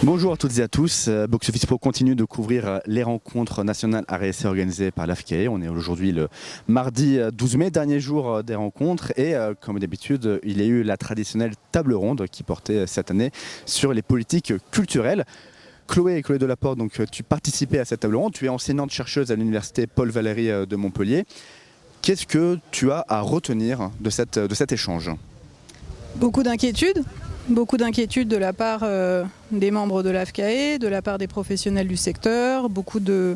Bonjour à toutes et à tous. Box Office Pro continue de couvrir les rencontres nationales RSE organisées par l'AFCAE. On est aujourd'hui le mardi 12 mai, dernier jour des rencontres. Et comme d'habitude, il y a eu la traditionnelle table ronde qui portait cette année sur les politiques culturelles. Chloé Delaporte, donc, tu participais à cette table ronde. Tu es enseignante-chercheuse à l'université Paul Valéry de Montpellier. Qu'est-ce que tu as à retenir de cet échange ? Beaucoup d'inquiétudes de la part des membres de l'AFCAE, de la part des professionnels du secteur, beaucoup de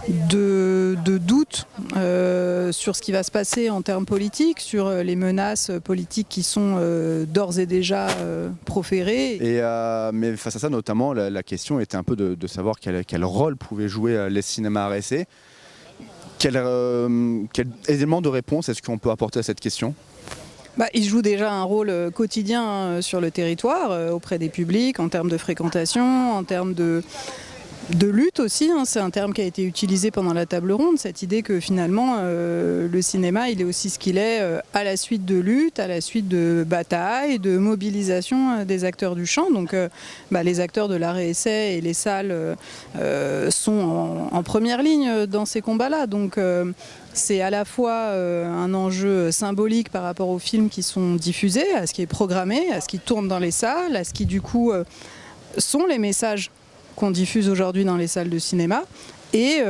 doutes sur ce qui va se passer en termes politiques, sur les menaces politiques qui sont d'ores et déjà proférées. Mais face à ça, notamment, la question était un peu de savoir quel rôle pouvaient jouer les cinémas RSE. Quel élément de réponse est-ce qu'on peut apporter à cette question ? Ils jouent déjà un rôle quotidien sur le territoire, auprès des publics, en termes de fréquentation, en termes de lutte aussi. C'est un terme qui a été utilisé pendant la table ronde, cette idée que finalement le cinéma il est aussi ce qu'il est à la suite de luttes, à la suite de batailles, de mobilisation des acteurs du champ. Donc les acteurs de l'art et essai et les salles sont en première ligne dans ces combats-là. Donc c'est à la fois un enjeu symbolique par rapport aux films qui sont diffusés, à ce qui est programmé, à ce qui tourne dans les salles, à ce qui du coup sont les messages qu'on diffuse aujourd'hui dans les salles de cinéma et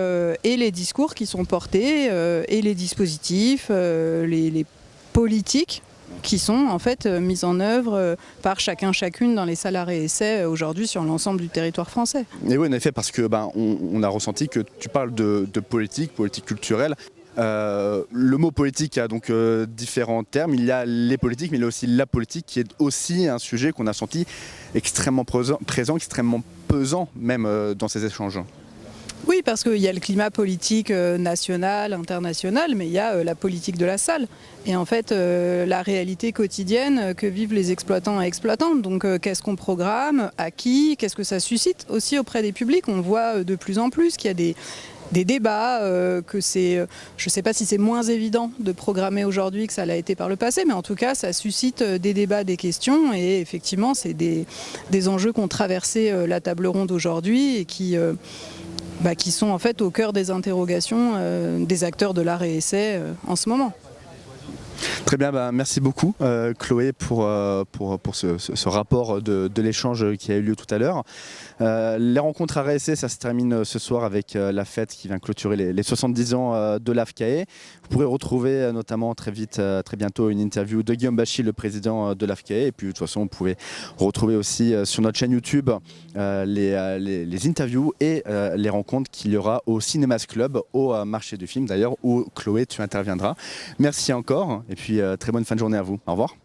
les discours qui sont portés et les dispositifs, les politiques qui sont en fait mises en œuvre par chacune dans les salles art et essai aujourd'hui sur l'ensemble du territoire français. Et oui, en effet, parce que on a ressenti que tu parles de politique culturelle. Le mot politique a donc différents termes. Il y a les politiques, mais il y a aussi la politique qui est aussi un sujet qu'on a senti extrêmement présent, extrêmement pesant même dans ces échanges. Oui, parce qu'il y a le climat politique national, international, mais il y a la politique de la salle. Et en fait, la réalité quotidienne que vivent les exploitants et exploitantes. Donc, qu'est-ce qu'on programme, à qui, qu'est-ce que ça suscite aussi auprès des publics. On voit de plus en plus qu'il y a des débats, que c'est, je ne sais pas si c'est moins évident de programmer aujourd'hui que ça l'a été par le passé, mais en tout cas ça suscite des débats, des questions et effectivement c'est des enjeux qui ont traversé la table ronde aujourd'hui et qui sont en fait au cœur des interrogations des acteurs de l'art et essai en ce moment. Très bien, merci beaucoup Chloé pour ce rapport de l'échange qui a eu lieu tout à l'heure. Les rencontres RSE, ça se termine ce soir avec la fête qui vient clôturer les 70 ans de l'AFCAE. Vous pourrez retrouver notamment très bientôt une interview de Guillaume Bachy, le président de l'AFCAE. Et puis de toute façon, vous pouvez retrouver aussi sur notre chaîne YouTube les interviews et les rencontres qu'il y aura au Cinémas Club, au marché du film d'ailleurs, où Chloé, tu interviendras. Merci encore et puis très bonne fin de journée à vous. Au revoir.